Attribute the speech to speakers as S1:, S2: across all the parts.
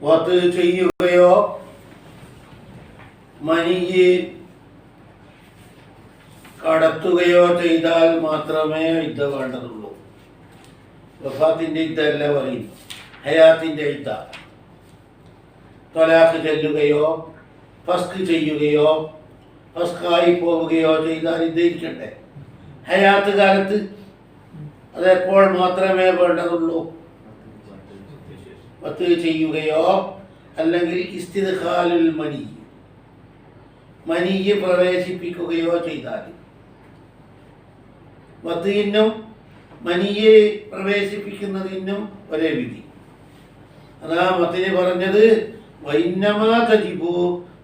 S1: വത്ത് ചെയ്യുകയോ മനിയെ കടത്തുകയോ ചെയ്താൽ മാത്രമേ ഇദ്ദ വേണ്ടതുള്ളൂ. വഫാത്തിൻ്റെ ഇദ്ദ അല്ല പറയും, ഹയാത്തിൻ്റെ ഇദ്ദ. ത്വലാഖ് ചെല്ലുകയോ ഫസ്ക് ചെയ്യുകയോ ഫസ്കായി പോവുകയോ ചെയ്താൽ ഇദ്ദയിരിക്കണ്ടേ? ഹയാത്ത് കാലത്ത് അതെപ്പോൾ മാത്രമേ വേണ്ടതുള്ളൂ? വത്ത് ചെയ്യുകയോ അല്ലെങ്കിൽ ഇസ്തിദ്ഖാലുൽ മനിയെ പ്രവേശിപ്പിക്കുകയോ ചെയ്താൽ. വത്തിനും മനിയെ പ്രവേശിപ്പിക്കുന്നതിനും ഒരേ വിധി. അതാ മത്തിന് പറഞ്ഞത് വൈന്നമാ തജിബു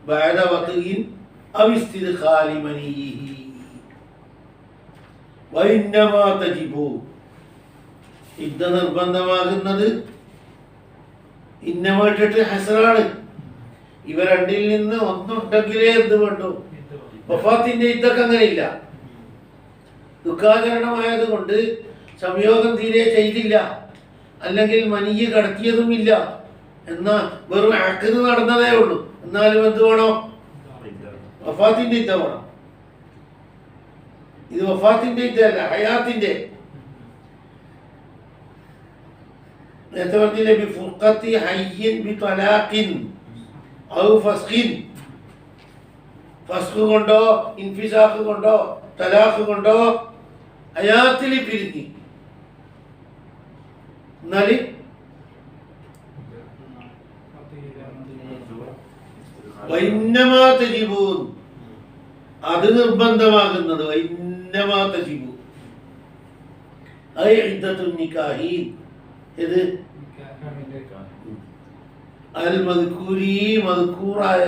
S1: ബഅദ വത്ഇൻ ഔ ഇസ്തിദ്ഖാലി മനിയിഹി. വൈന്നമാ തജിബു ഇദ്ദ നിർബന്ധമാകുന്നത് ഇന്നമായിട്ടിട്ട് ഹസറാണ്. ഇവ രണ്ടിൽ നിന്ന് ഒന്നുണ്ടെങ്കിലേ എന്ത് വേണ്ടു? വഫാത്തിന്റെ ഇദ്ദക്ക് അങ്ങനെയില്ല. ദുഃഖാചരണമായത് കൊണ്ട് സംയോഗം തീരെ ചെയ്തില്ല, അല്ലെങ്കിൽ മനിയെ കടത്തിയതുമില്ല, എന്നാ വെറും അക്കത് നടന്നതേ ഉള്ളൂ. എന്നാലും എന്ത് വേണോ? വഫാത്തിന്റെ ഇദ്ദ വേണം. ഇത് വഫാത്തിന്റെ ഇദ്ദ അല്ല, ഹയാത്തിന്റെ. നേരത്തെ പറഞ്ഞില്ലേ, ബിഫുർഖത്തി ഹയ്യിൻ ബിത്വലാഖിൻ ഔ ഫസ്ഖിൻ. ഫസ്ഖ് കൊണ്ടോ ഇൻഫിസാഖ് കൊണ്ടോ തലാഖ് കൊണ്ടോ ഹയാത്തിൽ പിരിഞ്ഞ് എന്നാൽ വൈന്നമാ തജിബൂൻ, അത് നിർബന്ധമാകുന്നത് വൈന്നമാ തജിബു. ഐ ഇദ്ദത്തുൻ നിക്കാഹി, ഇത് അൽ മദ്കൂരി, മദ്കൂറായ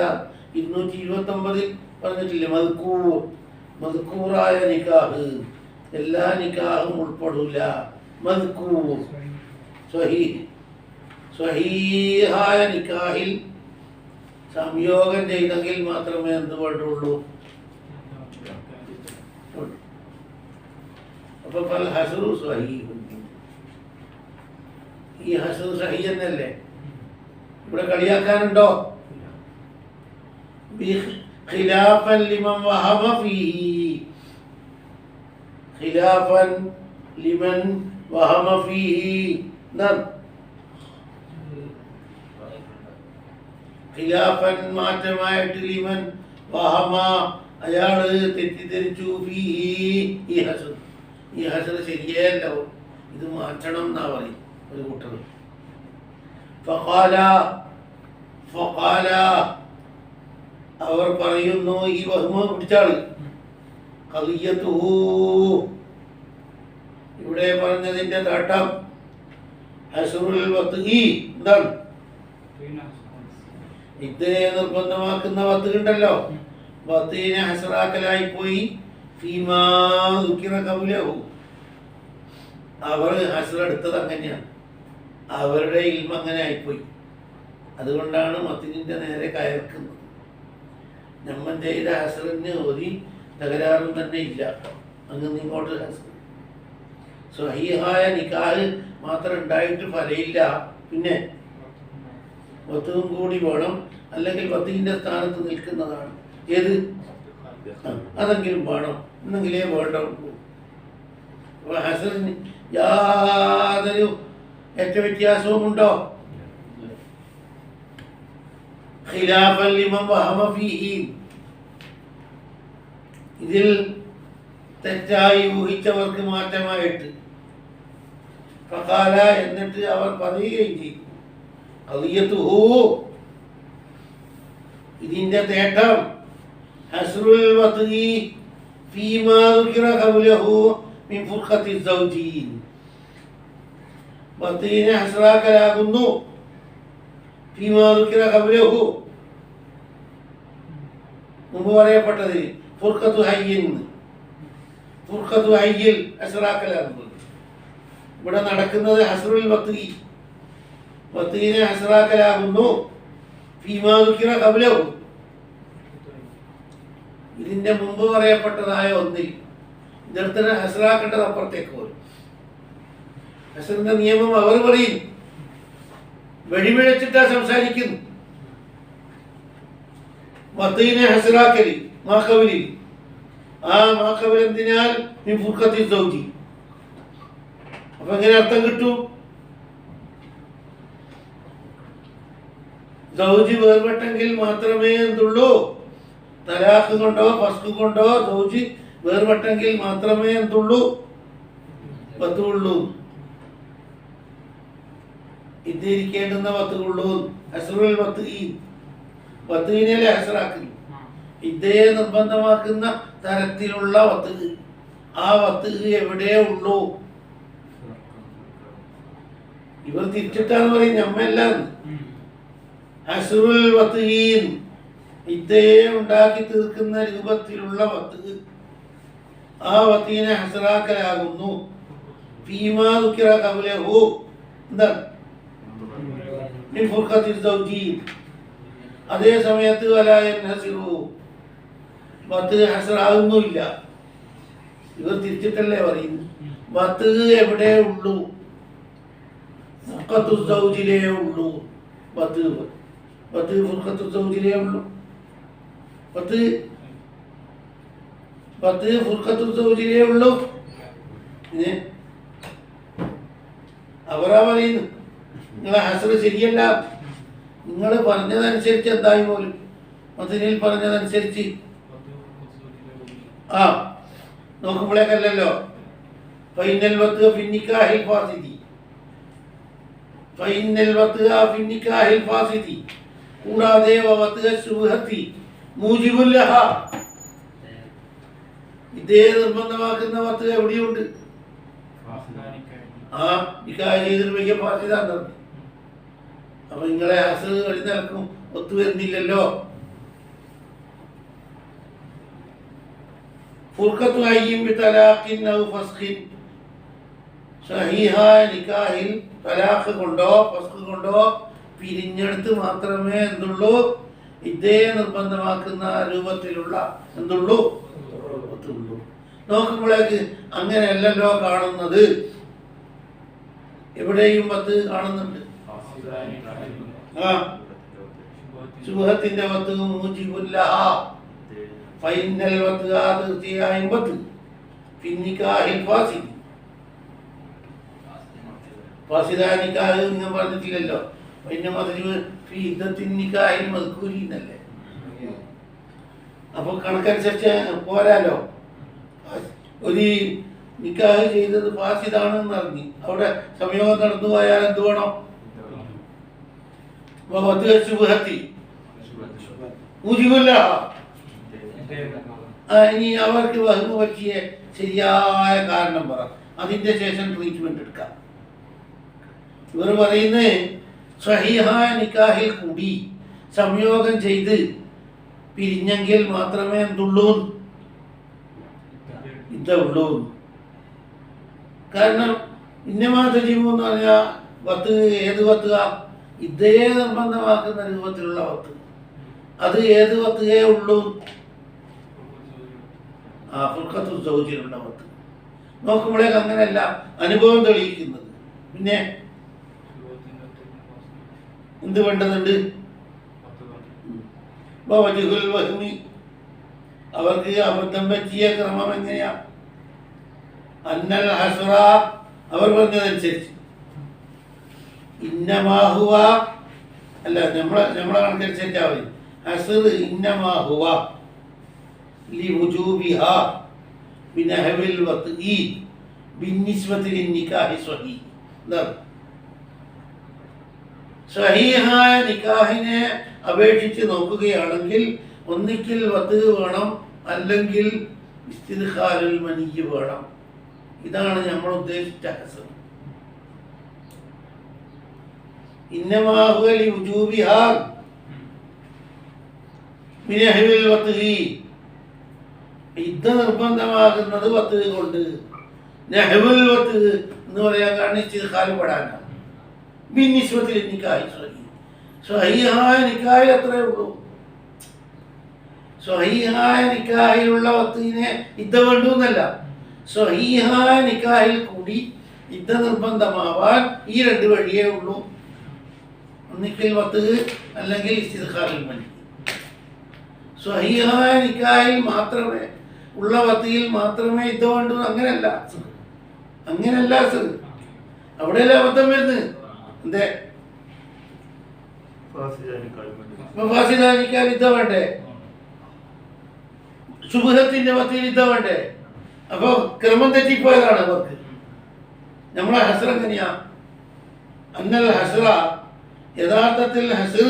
S1: 229 പറഞ്ഞിട്ടില്ലേ, മദ്കൂറായ നിക്കാഹ്. എല്ലാ നിക്കാഹും ഉൾപ്പെടില്ല. മദ്കൂർ സ്വഹീഹായ നിക്കാഹിൽ സംയോഗം ചെയ്തെങ്കിൽ മാത്രമേ എന്ത് വേണ്ടുള്ളൂ? അപ്പൊ പല ഹസറു സ്വഹീഹ്. ഈ ഹസർ സഹീഹ് എന്നല്ലേ? ഇവിടെ കളിയാക്കാനുണ്ടോ? ഖിലാഫൻ ലിമൻ വഹമ ഫീഹി, ഖിലാഫൻ ലിമൻ വഹമ ഫീഹി. ഖിലാഫൻ മാറ്റമായിട്ട് ലിമൻ വഹമ, അയാള് തെറ്റിദ്ധരിച്ചു, ഫീഹി ഈ ഹസർ ശരിയേ അല്ല, ഇത് മാറ്റണം എന്നാ പറയും ഒരു കൂട്ടർ. ഫഖാല അവർ പറയുന്നു, ഈ വഹ്മ പിടിച്ചാള്, ഖദിയതുഹു ഇവിടെ പറഞ്ഞതിന്റെ താട്ടം ഹസ്റുൽ വത്ഇ എന്താണ്? ഇദ്ദയെ നിർബന്ധമാക്കുന്ന വത്ത് ഉണ്ടല്ലോ, വത്തിനെ ഹസറാക്കലായി പോയി. ഫീമാ ദുഃഖിറ ഖബ്ലഹു, അവർ ഹസറെടുത്തത് അങ്ങനെയാണ്, അവരുടെ ഇൽമ അങ്ങനെ ആയിപ്പോയി. അതുകൊണ്ടാണ് മത്തിനിന്റെ നേരെ കയർക്കുന്നത്. നമ്മൾ ചെയ്ത ഹസറിന് ഒരു തകരാറും തന്നെ ഇല്ല. അങ്ങനെ ഇങ്ങോട്ട് ഹസർ സ്വഹീഹായ നിക്കാഹ് മാത്രം ഉണ്ടായിട്ട് ഫലയില്ല, പിന്നെ വത്തും കൂടി വേണം, അല്ലെങ്കിൽ വത്തിന്റെ സ്ഥാനത്ത് നിൽക്കുന്നതാണ് ഏത്, അതെങ്കിലും വേണം, എന്നെങ്കിലേ വേണ്ടുള്ളൂ. ഹസറിന് യാതൊരു വ്യത്യാസവും ഉണ്ടോ? ഖിലാഫൻ ലിമൻ വഹമ ഫീഹി, ഇതിൽ തെറ്റായി ഊഹിച്ചവർക്ക് മാറ്റമായിട്ട്. ഫഖാല എന്നിട്ട് അവർ പറയുകയും ചെയ്തു, ഖദിയതുഹു ഇതിന്റെ തേട്ടം ഹസ്റുൽ വത്ഇ ഫീമാ ദുകിറ ഖബ്ലഹു മിൻ ഫുർഖത്തി സൗജീൻ, വത്ഇനെ ഹസ്റാക്കലാകുന്നു. ഫീമാ ദുകിറ ഖബ്ലഹു മുമ്പ് പറയപ്പെട്ടത് ഫുർഖത്തു ഹയ്യിൻ, ഫുർഖത്തു ഹയ്യിൽ ഹസ്റാക്കലാകുന്നു. ഇവിടെ നടക്കുന്നത് ഹസ്റുൽ വത്ഇ, വത്ഇനെ ഹസ്റാക്കലാകുന്നു. ഫീമാ ദുകിറ ഖബ്ലഹു ഇതിന്റെ മുമ്പ് പറയപ്പെട്ടതായ ഒന്നിൽ ഇദ്ദേഹത്തിന് ഹസ്റാക്കേണ്ടത് അപ്പുറത്തേക്ക് പോലും. ഹസറിന്റെ നിയമം അവർ പറയും, വെടിപിഴച്ചിട്ടാ സംസാരിക്കുന്നു. വത്തീനെ ഹസറാക്കലി മാക്കവലി, ആ മാക്കവൽ എന്തിനാൽ നീ ഫുർഖത്തി സൗജി. അപ്പൊ എങ്ങനെ അർത്ഥം കിട്ടും? സൗജി വേർപെട്ടെങ്കിൽ മാത്രമേ എന്തുള്ളൂ, തലാഖ് കൊണ്ടോ ഫസ്ഖ് കൊണ്ടോ സൗജി വേർപെട്ടെങ്കിൽ മാത്രമേ എന്തുള്ളൂ, വത്തുള്ളൂ. ഇതിരിക്കേണ്ടുന്ന വത്തുള്ളൂ. ഹസ്റുൽ വത്തുവിനെ ഹസറാക്കുന്നു. ഇതേ നിർബന്ധമാക്കുന്ന തരത്തിലുള്ള വത്ത്. ആ വത്ത് എവിടെ ഉള്ളൂ? ഇവർ തിരിച്ചിട്ടാന്ന് പറയും, നമ്മെല്ലാം ഹസ്റുൽ വത്തീൻ, ഇതേ ഉണ്ടാക്കി തീർക്കുന്ന രൂപത്തിലുള്ള വത്ത്. ആ വത്തീനെ ഹസറാക്കലാകുന്നു. ഫീമാ ദുക്കിറ ഖബ്ലഹു, എന്താണ്? മിൻ ഫുർഖത്തി സൗജി. അതേ സമയത്ത് വലായൻ ഹസിറു, വത്ത് ഹസറാകുന്നില്ല. ഇവർ തിരിച്ചിട്ടല്ലേ പറയുന്നു. വത്ത് എവിടെ ഉള്ളൂ? ഫുർഖത്തു സൗജിലേ ഉള്ളൂ. വത്ത് ഫുർഖത്തു സൗജിലേ ഉള്ളൂ. വത്ത് ഫുർഖത്തു സൗജിലേ ഉള്ളൂ. അവരാ പറയുന്നു നിങ്ങളെ ഹസറ് ശരിയല്ല, നിങ്ങൾ പറഞ്ഞതനുസരിച്ച് എന്തായി പോലും മദീനയിൽ പറഞ്ഞതനുസരിച്ച് ആ നോക്കുമ്പോഴേക്കല്ലോ. ഫൈനൽ വത്ത് ഫിന്നിക്കാഹിൽ ഫാസിദി, ഫൈനൽ വത്ത് ഫിന്നിക്കാഹിൽ ഫാസിദി, കൂടാതെ വത്ത് ശുബ്ഹത്തി മൂജിബുല്ലഹ, ഇതേ നിർബന്ധമാക്കുന്ന വത്ത് എവിടെയുണ്ട്? ആ നിക്കാഹ് ചെയ്തിട്ട് വലിയ ഫാസിദാന്ന് പറഞ്ഞു. അപ്പൊ നിങ്ങളെ ഹസർ വഴി നിലക്കും ഒത്തുവരുന്നില്ലല്ലോ. ഫുർഖത്തു അയ്യിൻ ബിതലാഖിൻ ഔ ഫസ്ഖിൻ, സഹീഹായ നിക്കാഹിൽ തലാഖ് കൊണ്ടോ ഫസ്ഖ് കൊണ്ടോ പിരിഞ്ഞെടുത്ത് മാത്രമേ എന്തുള്ളൂ, ഇതേ നിർബന്ധമാക്കുന്ന രൂപത്തിലുള്ള എന്തുള്ളൂ, ഒത്തുള്ളൂ. നോക്കുമ്പോഴേക്ക് അങ്ങനെയല്ലല്ലോ കാണുന്നത്. എവിടെയും വത്ത് കാണുന്നുണ്ട്. ശുബ്ഹത്തിന്റെ വത്ത് മൂജിബുല്ലഹ, ഫൈനൽ വത്ത് തീർച്ചയായും വത്ത് ഫിന്നിക്കാഹിൽ ഫാസിദ്, ഫാസിദായ നിക്കാഹ് നിങ്ങൾ പറഞ്ഞിട്ടില്ലല്ലോ. പിന്നെ മദ്രിബ് ഫി ഇദ്ദത്തിൻ നിക്കാഹിൽ മദ്കൂരി എന്നല്ലേ. അപ്പൊ കണക്കനുസരിച്ച് പോരാലോ. ഒരു നിക്കാഹ് ചെയ്തത് ഫാസിദാണെന്ന് അറിഞ്ഞു, അവിടെ സംയോഗം നടന്നു പോയാൽ എന്ത് വേണം? ഇനി അവർക്ക് വഹ്മ് പറ്റിയ ശരിയായ കാരണം പറ, അതിന്റെ ശേഷം ട്രീറ്റ്മെന്റ് എടുക്കാം. ഇവർ പറയുന്നത് സ്വഹീഹായ നിക്കാഹിൽ കൂടി സംയോഗം ചെയ്ത് പിരിഞ്ഞെങ്കിൽ മാത്രമേ എന്തുള്ളൂ, ഇതുള്ളൂ. കാരണം ഇന്നമാതജീവു എന്ന് പറഞ്ഞാൽ വത്ത് ഏത് വത്തുക? ഇതേ നിർബന്ധമാക്കുന്ന രൂപത്തിലുള്ള വത്ത്. അത് ഏത് വത്തുകേ ഉള്ളൂ? ആ ഫുർഖത്തു സൗജിലുള്ള വത്ത്. നോക്കുമ്പോഴേക്ക് അങ്ങനെയല്ല അനുഭവം തെളിയിക്കുന്നത്. പിന്നെ എന്ത് വേണ്ടതുണ്ട്? അവർക്ക് അബദ്ധം പറ്റിയ ക്രമം എങ്ങനെയാ? അന്നൽ ഹസ്റ, അവർ പറഞ്ഞതനുസരിച്ച് ഇന്നമാഹുവ അല്ല, നമ്മളെ കണക്കനുസരിച്ചാ മതി. ഹസ്ർ ഇന്നമാഹുവ ലിവുജൂബിഹ ബിനഹവിൽ വത്ഇ ബിന്നിസ്ബതി ലിന്നിക്കാഹി സ്വഹീഹ്. എന്താണ്? സ്വഹീഹായ നിക്കാഹിനെ അപേക്ഷിച്ച് നോക്കുകയാണെങ്കിൽ ഒന്നിക്കിൽ വത്ത് വേണം, അല്ലെങ്കിൽ ഇസ്തിദ്ഖാലുൽ മനിയ്യ് വേണം. ഇതാണ് നമ്മൾ ഉദ്ദേശിച്ച ഹസർ. ഇന്നമാ ഹുവ ലിവുജൂബിഹാ ബിനഹവിൽ വത്ഇ, ഇദ്ദ നിർബന്ധമാകുന്നത് വത്ത് കൊണ്ട്. നഹ്വുൽ വത്ത് എന്ന് പറയാൻ കാരണം ഇസ്തിദ്ഖാൽ പെടാനാണ്. ബിന്നിസ്ബതി ലിന്നിക്കാഹി സ്വഹീഹ്, സ്വഹീഹായ നിക്കാഹിൽ അത്രേ ഉള്ളൂ. സ്വഹീഹായ നിക്കാഹിലുള്ള വത്തിനെ ഇദ്ദ വേണ്ടൂന്നല്ല, സ്വഹീഹായ നിക്കാഹിൽ കൂടി ഇദ്ദ നിർബന്ധമാവാൻ ഈ രണ്ട് വഴിയേ ഉള്ളൂ. ഒന്നിക്കൽ വത്ത് അല്ലെങ്കിൽ ഇസ്തിദ്ഖാറുൽ മനി. സ്വഹീഹായ നിക്കാഹിൽ മാത്രമേ ഉള്ള വത്തിയിൽ മാത്രമേ ഇത് വേണ്ടൂ, അങ്ങനെയല്ല. അവിടെയല്ലേ അബദ്ധം വരുന്നത്. എന്തേ ഫാസിദാനിക്കാൻ ഇദ്ദ വേണ്ടേ, ശുഭത്തിന്റെ വത്തിയിൽ ഇദ്ദ വേണ്ടേ? അപ്പൊ ക്രമം തെറ്റിപ്പോയതാണ് അവർക്ക്. നമ്മളെ ഹസ്ര എങ്ങനെയാ? അന്നൽ ഹസ്ര, യഥാർത്ഥത്തിൽ ഹസ്ർ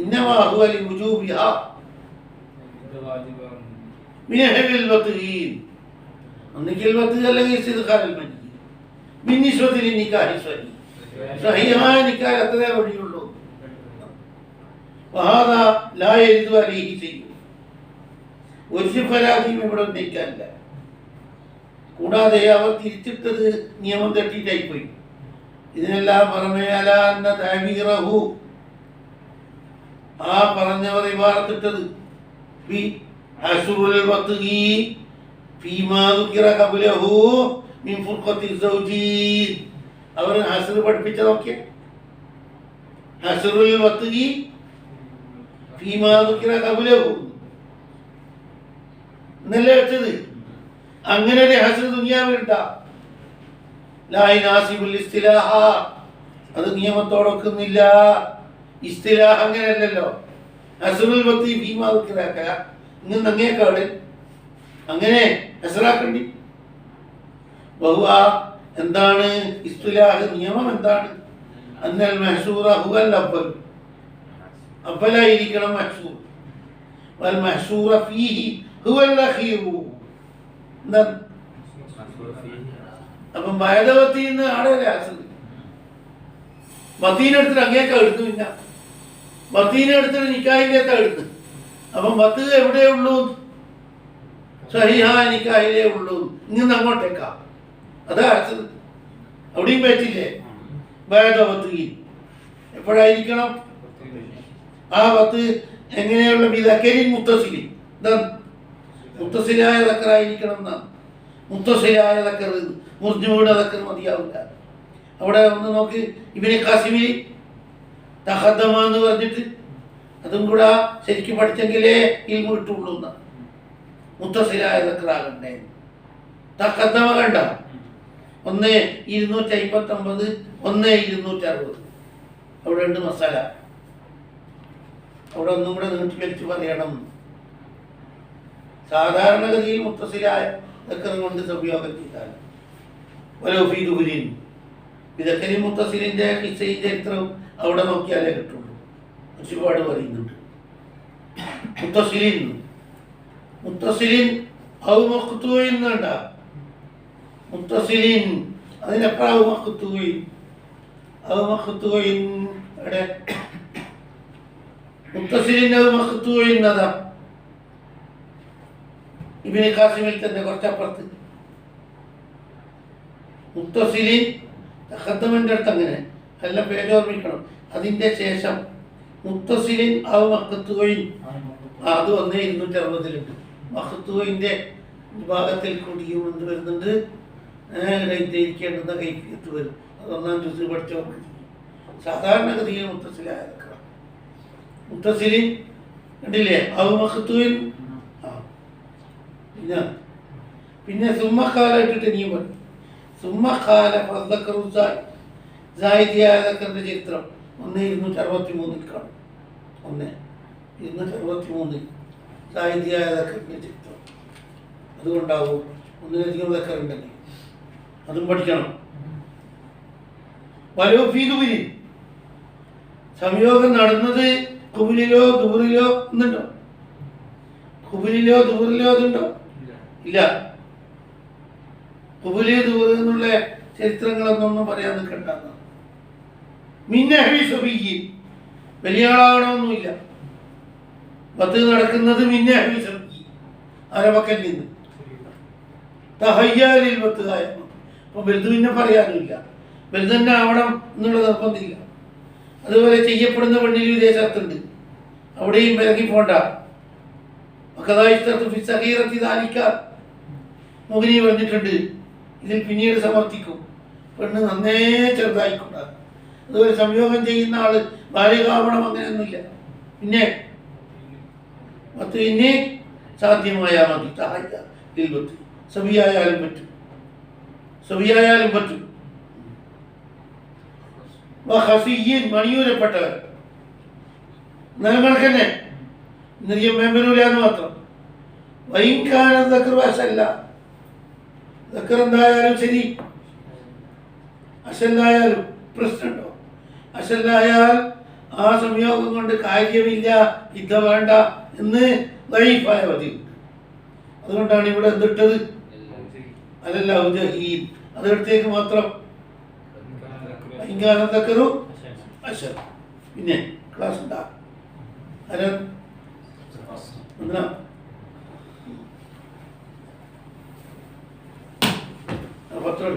S1: ഇന്നമാ ഹുവ ലിവുജൂബിഹാ മിൻ അഹ്ലിൽ വത്ഈൻ, ഒന്നിക്കൽ വത്ത് അല്ലെങ്കിൽ ഇസ്തിദ്ഖാറുൽ മനി മിൻ നിസ്ബത്തിൽ നിക്കാഹി സ്വഹീഹ്. സ്വഹീഹായ നിക്കാഹ് അത്രേ വഴിയുള്ളൂ. വഹാദാ ലാ യരിദു അലൈഹി ശൈഉ, ഒരു പരാതിയും ഇവിടെ ഉന്നയിക്കാനില്ല. കൂടാതെ അവർ തിരിച്ചിട്ടത് നിയമം തെറ്റിയിട്ടായിപ്പോയി. ഇതിനെല്ലാം പുറമേ അല എന്ന തഅബീറഹു, ആ പറഞ്ഞവർ ഇബാറത്തിട്ടത് ബി ഹസ്റുൽ വത്ഈ ഫീമാ ദുകിറ ഖബ്ലഹു മിൻ ഫുർഖത്തി സൗജി. അവർ ഹസ്ർ പഠിപ്പിച്ച നോക്കിയ ഹസ്റുൽ വത്ഈ ഫീമാ ദുകിറ ഖബ്ലഹു എന്നല്ലേ വെച്ചത്. അങ്ങനെ ഒരു ഹസ്ർ ദുനിയാവിലുണ്ടാ? ലാ യുനാസിബുൽ ഇസ്തിലാഹ, അത് നിയമത്തോടൊക്കുന്നില്ല. ഇസ്തിലാഹ് അങ്ങനെയല്ലല്ലോ. ഹസ്റുൽ വത്ഈ ഫീമാ ദുകിറക ഇങ്ങനെ അങ്ങേക്കാട് അങ്ങനെ ഹസ്റാക്കണ്ടി. ബഹുവ എന്താണ് ഇസ്തിലാഹ്, നിയമം എന്താണ്? അന്നൽ മഹ്സൂറ ഹുവൽ അവ്വൽ, അവ്വലായിരിക്കണം മഹ്സൂർ. വൽ മഹ്സൂറ ഫീഹി ഹുവൽ അഖീറു. അപ്പം വയദവത്തിൽ നിന്ന് ആടെ ഹസ്ർ വത്തീനെടുത്തിട്ട് അങ്ങേക്കാ എടുത്തു. പിന്നെ വത്തീനെടുത്തിട്ട് നിക്കാഹിന്റെ എടുത്ത്. അപ്പം വത്ത് എവിടെയുള്ളൂ? സ്വഹീഹായ നിക്കാഹിലേ ഉള്ളൂ. ഇങ്ങനെ അങ്ങോട്ടേക്കാ. അതാ ഹസ്ർ. അവിടെയും പറ്റില്ലേ? വയദവത്ത് എപ്പോഴായിരിക്കണം? ആ വത്ത് എങ്ങനെയുള്ള ബിദക്കരിൻ മുത്തസിലി, മുത്തസിലായ ദക്കറായിരിക്കണം എന്നാണ്. മുത്തസിലായ ദക്കർ, മുർജുയുടെ ദക്കർ മതിയാവില്ല. അവിടെ ഒന്ന് നോക്ക്, ഇബ്നു ഖാസിമി തഖദ്ദമ എന്ന് പറഞ്ഞിട്ട് അതും കൂടെ ശരിക്കും പഠിച്ചെങ്കിലേ ഇൽമു കിട്ടുള്ളൂ എന്നാണ്. മുത്തസിലായ ദക്കറാകണ്ടേ. തഖദ്ദമ കണ്ട 1,259, 1,260. അവിടെ ഉണ്ട് മസാല. അവിടെ ഒന്നും കൂടെ നീട്ടി വലിച്ചു പറയണം. സാധാരണഗതിയിൽ മുത്തസിലായ ദക്കറും കൊണ്ട് ഉപയോഗം ചെയ്താൽ വലോഫീദുഹുലിൻ വിദക്കരി മുത്തസിലിന്റെ കിസ്സയും ചരിത്രവും അവിടെ നോക്കിയാലേ കിട്ടുള്ളൂ. ഒരുപാട് പറയുന്നുണ്ട്. മുത്തസിലിൻ ഔ മഖ്തൂഇൻ വേണ്ട. മുത്തസിലിൻ അതിനെപ്പഴാ മഖ്തൂഇൻ? ഔ മഖ്തൂഇൻ അവിടെ മുത്തസിലിൻ ഔ മഖ്തൂഇൻ അതാ ഇബ്നു ഖാസിമിൽ തന്നെ കുറച്ചപ്പുറത്ത്. മുത്തസിലിൻ തഖദ്ദമന്റെ അടുത്ത് അങ്ങനെ നല്ല പേര് ഓർമ്മിക്കണം. അതിന്റെ ശേഷം മുത്തസിലിൻ ഔ മഖ്തൂഇൻ, അത് 1,260 മഖ്തൂഇന്റെ വിഭാഗത്തിൽ കൂടിയും എന്ത് വരുന്നുണ്ട്? ഇരിക്കേണ്ടുന്ന കൈഫിയത്ത് വരും. അത് 1-ാം ജുസ് പഠിച്ചോ. സാധാരണഗതിയിൽ മുത്തസിലായ മുത്തസിലിൻ കണ്ടില്ലേ? ഔ മഖ്തൂഇൻ. പിന്നെ സുമ്മക്കാല ഇട്ടിട്ട് നീ പറയും. സുമ്മക്കാല ദക്കറിന്റെ ചരിത്രം 1,263 കാണും. 1,263 ദക്കറിന്റെ ചരിത്രം. അതുകൊണ്ടാവും ഒന്നിലധികം ദക്കറുണ്ടെങ്കിൽ അതും പഠിക്കണം. വലോഫീദുബിനി, സംയോഗം നടന്നത് കുബിലിലോ ദൂറിലോ എന്നുണ്ടോ? കുബിലിലോ ദൂറിലോ അതുണ്ടോ? ഇല്ല. കുബിലി ദൂറ് എന്നുള്ള ചരിത്രങ്ങളൊന്നും പറയാൻ നിൽക്കണ്ട. മിന്നഹി സബിയ്യി, വലിയ ആളാകണമെന്നുമില്ല. വത്ത് നടക്കുന്നത് മിന്നഹി സബിയ്യി, അരവക്കൽ നിന്ന് തഹയ്യാലിൽ വത്തുകായ. അപ്പൊ വലുത് പിന്നെ പറയാനുമില്ല. വലുത് തന്നെ ആവണം എന്നുള്ള നിർബന്ധമില്ല. അതുപോലെ ചെയ്യപ്പെടുന്ന പെണ്ണിൽ വിദേശത്തുണ്ട്, അവിടെയും വിലകി പോണ്ട. മുഗനി പറഞ്ഞിട്ടുണ്ട്, ഇതിൽ പിന്നീട് സമർത്ഥിക്കും. പെണ്ണ് നന്നേ ചെറുതായിക്കൂടാ, അതുപോലെ സംയോഗം ചെയ്യുന്ന ആള് ബാലികാവണം അങ്ങനെയൊന്നുമില്ല. പിന്നെ പിന്നെ സാധ്യമായാൽ മതി. സബിയായാലും പറ്റും, സബിയായാലും പറ്റും. മണിയൂരപ്പെട്ടവർ നിങ്ങൾക്ക് തന്നെ മെമ്പരൂല എന്ന് മാത്രം. വൈകാനം ദക്കർവാശല്ല, ദക്കർ എന്തായാലും ശരി, അശല്ലായാലും പ്രശ്നമുണ്ടോ? അശല്ലായാൽ ആ സംയോഗം കൊണ്ട് കാര്യമില്ല, ഇത വേണ്ട എന്ന് ദഈഫായ പതിവ്. അതുകൊണ്ടാണ് ഇവിടെ എന്തിട്ടത്? അല്ലല്ല ഉജഹീൻ, അതിടത്തേക്ക് മാത്രം. ഇങ്ങാനത്തക്കറു അശർ. പിന്നെ ക്ലാസ് ഉണ്ടാ ആരാ പത്രം